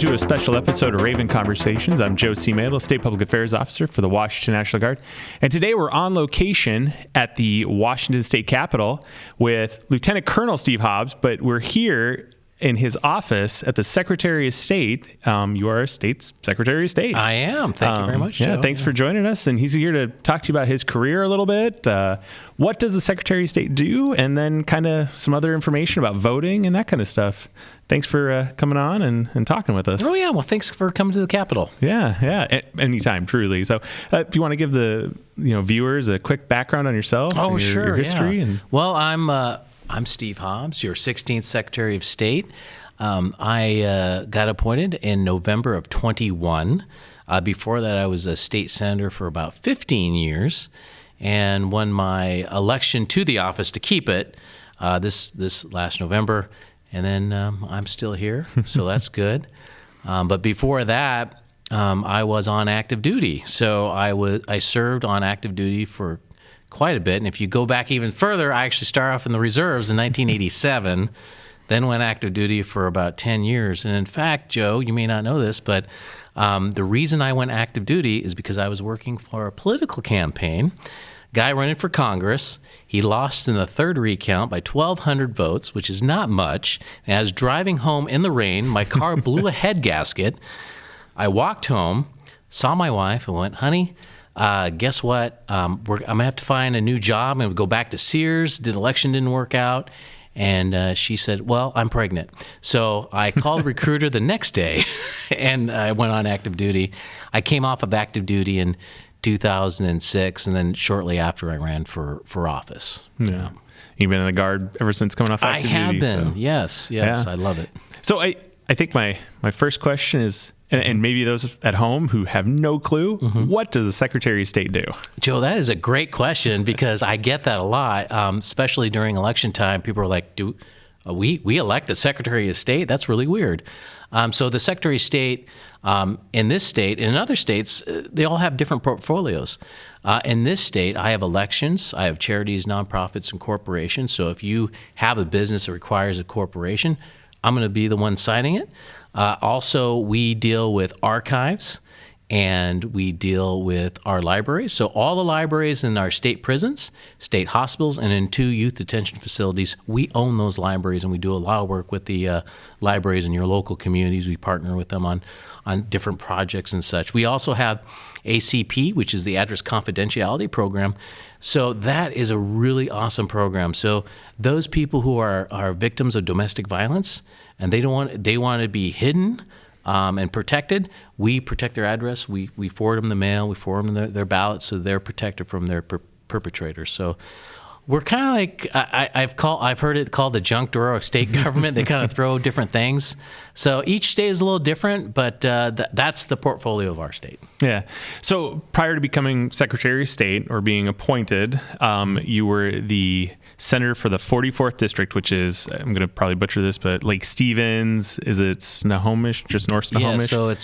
to a special episode of Raven Conversations. I'm Joe C. Madel, State Public Affairs Officer for the Washington National Guard. And today we're on location at the Washington State Capitol with Lieutenant Colonel Steve Hobbs, but we're here in his office at the Secretary of State. You are state's Secretary of State. I am. Thank you very much, Joe. Yeah, thanks for joining us. And he's here to talk to you about his career a little bit. What does the Secretary of State do? And then kind of some other information about voting and that kind of stuff. Thanks for coming on and talking with us. Oh, yeah. Well, thanks for coming to the Capitol. Yeah. Anytime, truly. So if you want to give the viewers a quick background on yourself. Oh, your history. Yeah. Well, I'm Steve Hobbs, your 16th Secretary of State. I got appointed in November of 21. Before that, I was a state senator for about 15 years and won my election to the office to keep it this last November. And then I'm still here, so that's good. But before that, I was on active duty. So I served on active duty for quite a bit. And if you go back even further, I actually started off in the reserves in 1987, then went active duty for about 10 years. And in fact, Joe, you may not know this, but the reason I went active duty is because I was working for a political campaign. Guy running for Congress. He lost in the third recount by 1,200 votes, which is not much. And I was driving home in the rain. My car blew a head gasket. I walked home, saw my wife, and went, honey, guess what? I'm going to have to find a new job. I'm going to go back to Sears. The election didn't work out. And she said, well, I'm pregnant. So I called the recruiter the next day, and I went on active duty. I came off of active duty in 2006, and then shortly after I ran for office. Yeah. You've been in the Guard ever since coming off active duty? I have been, so. Yes, yeah. I love it. So I think my first question is, and maybe those at home who have no clue, what does the Secretary of State do? Joe, that is a great question because I get that a lot, especially during election time. People are like, do we elect a Secretary of State? That's really weird. So the Secretary of State in this state, in other states, they all have different portfolios. In this state, I have elections, I have charities, nonprofits, and corporations. So if you have a business that requires a corporation, I'm going to be the one signing it. Also, we deal with archives and we deal with our libraries. So all the libraries in our state prisons, state hospitals, and in 2 youth detention facilities, we own those libraries, and we do a lot of work with the libraries in your local communities. We partner with them on different projects and such. We also have ACP, which is the Address Confidentiality Program. So that is a really awesome program. So those people who are victims of domestic violence, and they want to be hidden and protected, we protect their address. We forward them the mail. We forward them their ballots so they're protected from their perpetrators. So we're kind of like I've heard it called the junk drawer of state government. They kind of throw different things. So each state is a little different, but that's the portfolio of our state. Yeah. So prior to becoming Secretary of State or being appointed, you were the senator for the 44th District, which is, I'm going to probably butcher this, but Lake Stevens, is it Snohomish, just north Snohomish? Yeah,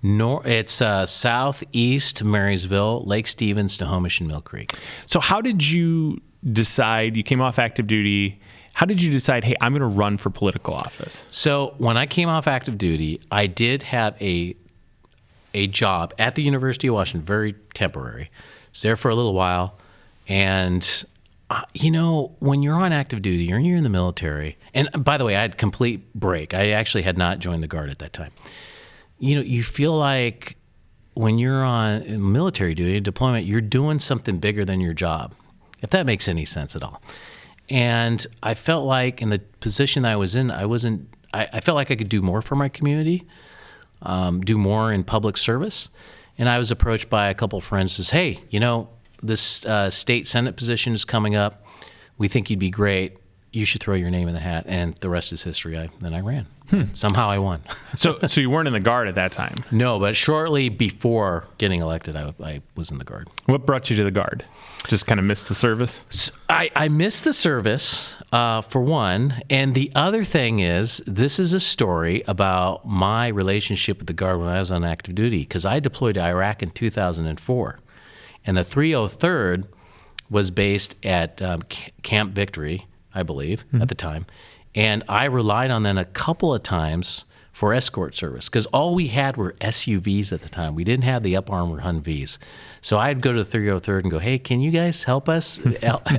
so it's southeast Marysville, Lake Stevens, Snohomish, and Mill Creek. So how did you decide, you came off active duty, how did you decide, hey, I'm going to run for political office? So when I came off active duty, I did have a job at the University of Washington, very temporary. I was there for a little while, and when you're on active duty or you're in the military, and by the way, I had complete break. I actually had not joined the Guard at that time. You feel like when you're on military duty, deployment, you're doing something bigger than your job, if that makes any sense at all. And I felt like in the position I was in, I felt like I could do more for my community, do more in public service. And I was approached by a couple of friends who says, hey, this state Senate position is coming up. We think you'd be great. You should throw your name in the hat. And the rest is history. Then I ran. Somehow I won. So you weren't in the Guard at that time? No, but shortly before getting elected, I was in the Guard. What brought you to the Guard? Just kind of missed the service? So I missed the service, for one. And the other thing is, this is a story about my relationship with the Guard when I was on active duty, because I deployed to Iraq in 2004. And the 303rd was based at Camp Victory, I believe, at the time. And I relied on them a couple of times for escort service, because all we had were SUVs at the time. We didn't have the up armored Humvees. So I'd go to the 303rd and go, hey, can you guys help us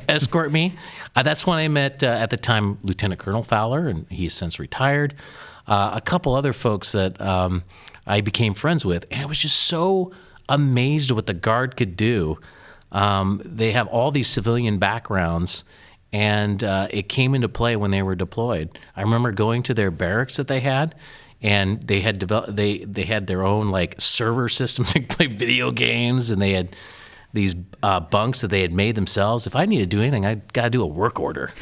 escort me? That's when I met, at the time, Lieutenant Colonel Fowler, and he's since retired. A couple other folks that I became friends with, and I was just so amazed at what the Guard could do. They have all these civilian backgrounds, and it came into play when they were deployed. I remember going to their barracks that they had, and they had developed. They had their own like server systems. They play video games, and they had these bunks that they had made themselves. If I need to do anything, I got to do a work order,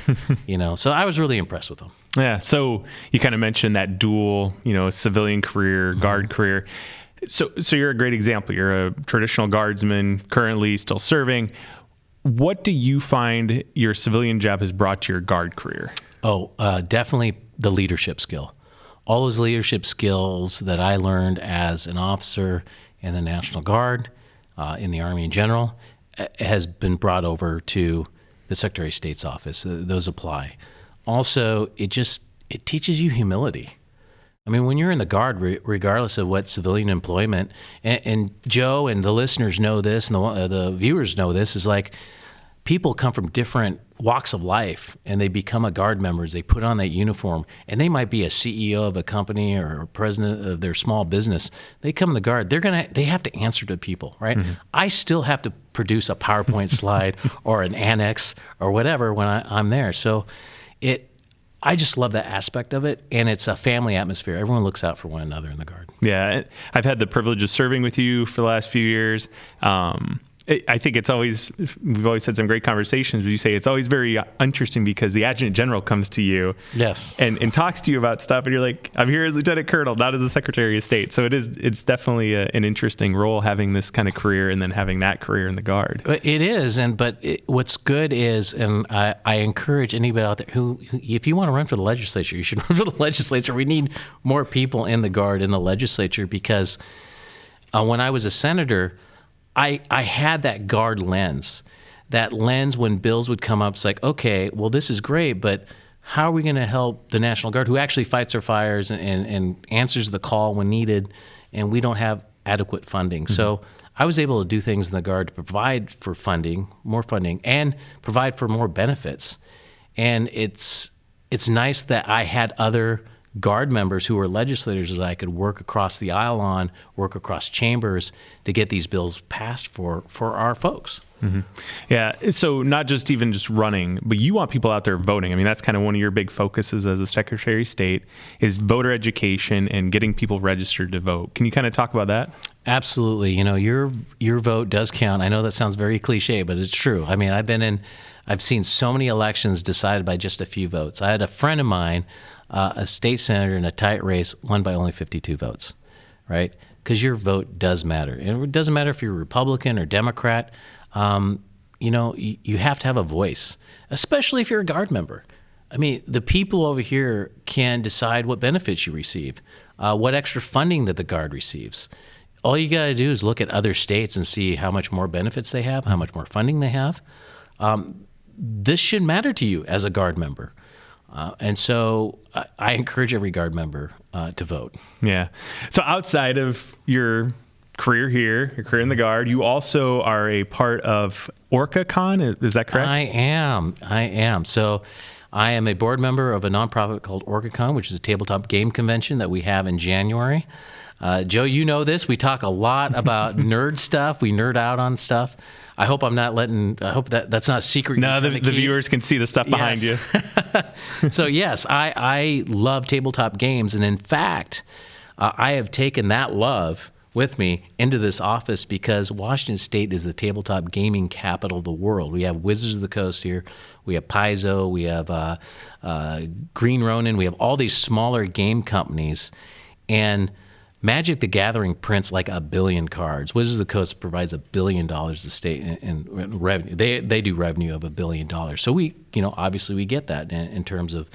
So I was really impressed with them. Yeah. So you kind of mentioned that dual, civilian career, Guard career. So you're a great example. You're a traditional Guardsman, currently still serving. What do you find your civilian job has brought to your Guard career? Oh, definitely the leadership skill. All those leadership skills that I learned as an officer in the National Guard, in the Army in general, has been brought over to the Secretary of State's office. Those apply. Also, it teaches you humility. I mean, when you're in the Guard, regardless of what civilian employment, and Joe and the listeners know this, and the viewers know this, is like people come from different walks of life, and they become a Guard members. They put on that uniform, and they might be a CEO of a company or a president of their small business. They come in the Guard. They have to answer to people, right? Mm-hmm. I still have to produce a PowerPoint slide or an annex or whatever when I'm there. So I just love that aspect of it, and it's a family atmosphere. Everyone looks out for one another in the Guard. Yeah, I've had the privilege of serving with you for the last few years. I think we've always had some great conversations, but you say it's always very interesting because the Adjutant General comes to you yes, and talks to you about stuff, and you're like, I'm here as Lieutenant Colonel, not as a Secretary of State. So it's definitely an interesting role, having this kind of career and then having that career in the Guard. It is, what's good is, and I encourage anybody out there who, if you want to run for the legislature, you should run for the legislature. We need more people in the Guard in the legislature because when I was a senator, I had that Guard lens. That lens when bills would come up, it's like, okay, well, this is great, but how are we going to help the National Guard, who actually fights our fires and answers the call when needed, and we don't have adequate funding. Mm-hmm. So I was able to do things in the Guard to provide for funding, more funding, and provide for more benefits. And it's nice that I had other Guard members who were legislators that I could work across the aisle on, work across chambers to get these bills passed for our folks. Mm-hmm. Yeah, so not just even just running, but you want people out there voting. I mean, that's kind of one of your big focuses as a Secretary of State is voter education and getting people registered to vote. Can you kind of talk about that? Absolutely. Your vote does count. I know that sounds very cliche, but it's true. I mean, I've seen so many elections decided by just a few votes. I had a friend of mine, a state senator in a tight race, won by only 52 votes, right? Because your vote does matter. And it doesn't matter if you're Republican or Democrat. You have to have a voice, especially if you're a Guard member. I mean, the people over here can decide what benefits you receive, what extra funding that the Guard receives. All you got to do is look at other states and see how much more benefits they have, how much more funding they have. This should matter to you as a Guard member. And so I encourage every Guard member to vote. Yeah. So outside of your career here, your career in the Guard, you also are a part of OrcaCon. Is that correct? I am. So I am a board member of a nonprofit called OrcaCon, which is a tabletop game convention that we have in January. Joe, you know this. We talk a lot about nerd stuff. We nerd out on stuff. I hope that's not a secret. No, the viewers can see the stuff behind you. So yes, I love tabletop games. And in fact, I have taken that love with me into this office because Washington State is the tabletop gaming capital of the world. We have Wizards of the Coast here. We have Paizo. We have Green Ronin. We have all these smaller game companies. And Magic the Gathering prints like 1 billion cards. Wizards of the Coast provides $1 billion to the state in revenue. They do revenue of $1 billion. So we, obviously we get that in terms of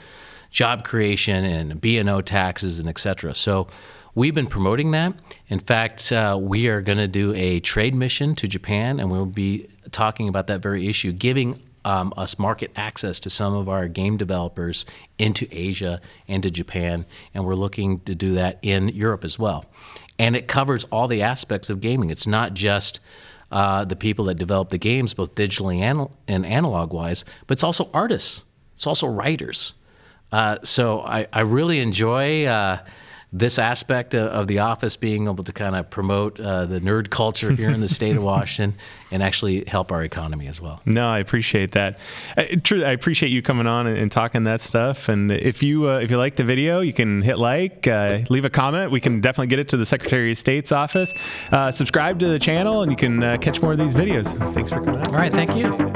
job creation and B&O taxes and et cetera. So we've been promoting that. In fact, we are going to do a trade mission to Japan, and we'll be talking about that very issue, giving us market access to some of our game developers into Asia and to Japan, and we're looking to do that in Europe as well. And it covers all the aspects of gaming. It's not just the people that develop the games, both digitally and analog-wise, but it's also artists. It's also writers. So I really enjoy this aspect of the office, being able to kind of promote the nerd culture here in the state of Washington and actually help our economy as well. No, I appreciate that. Truly, I appreciate you coming on and talking that stuff. And if you like the video, you can hit like, leave a comment. We can definitely get it to the Secretary of State's office. Subscribe to the channel, and you can catch more of these videos. Thanks for coming on. All right, thank you.